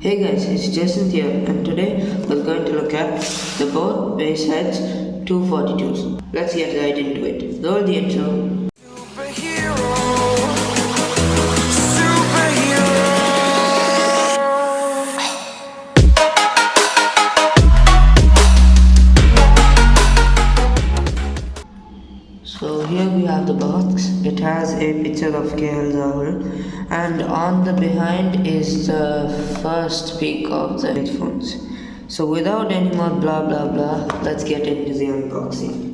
Hey guys, it's Jesinth here, and today we're going to look at the boAt Bassheads 242s. Let's get right into it. Roll the intro. So here we have the box. It has a picture of KL Rahul, and on the behind is the first peak of the headphones. So without any more blah blah blah, let's get into the unboxing.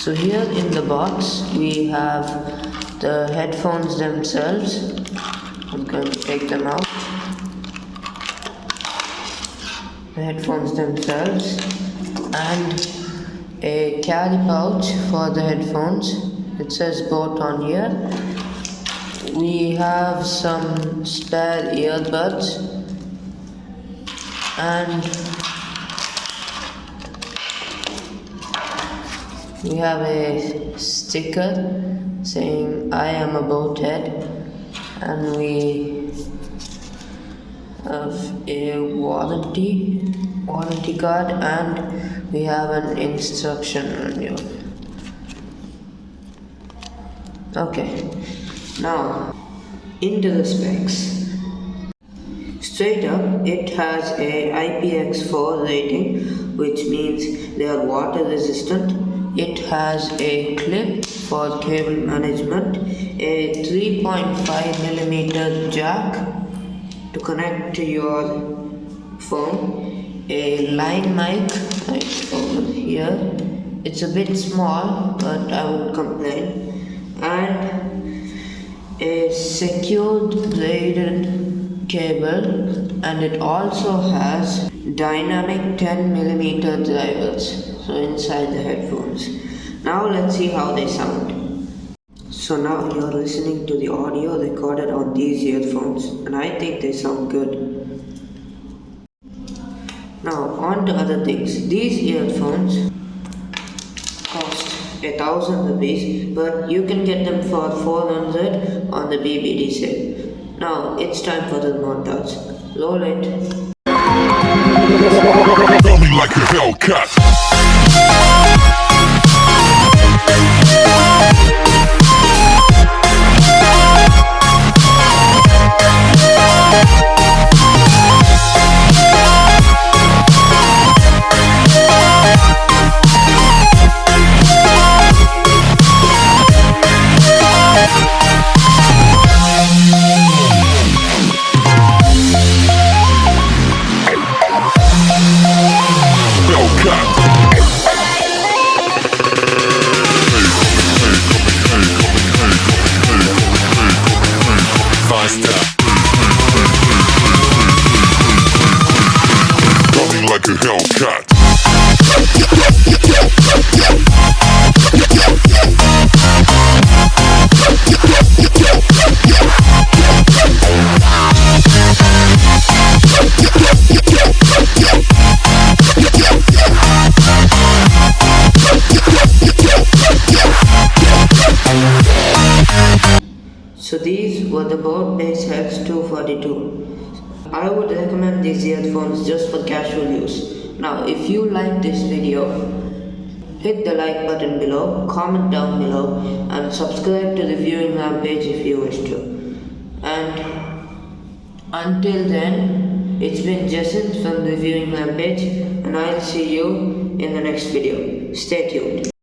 So here in the box we have the headphones themselves. I'm going to take them out. The headphones themselves and a carry pouch for the headphones. It says boAt on here. We have some spare earbuds and we have a sticker saying I am a boAt, and we have a warranty card, and we have an instruction manual. Okay, now into the specs. Straight up, it has a IPX4 rating, which means they are water resistant. It has a clip for cable management, a 3.5mm jack to connect to your phone, a line mic right over here. It's a bit small, but I won't complain, and a secured braided cable, and it also has dynamic 10mm drivers. So inside the headphones. Now let's see how they sound. So now you're listening to the audio recorded on these earphones, and I think they sound good. Now on to other things. These earphones cost 1,000 rupees, but you can get them for 400 on the BBD sale. Now it's time for the montage. Roll it. Tell me like a Hellcat. Like a Hellcat. So these were the boAt Bassheads 242. I would recommend these earphones just for casual use. Now if you like this video, hit the like button below, comment down below, and subscribe to the viewing Rampage if you wish to. And until then, it's been Jesinth from the viewing Rampage, and I'll see you in the next video. Stay tuned.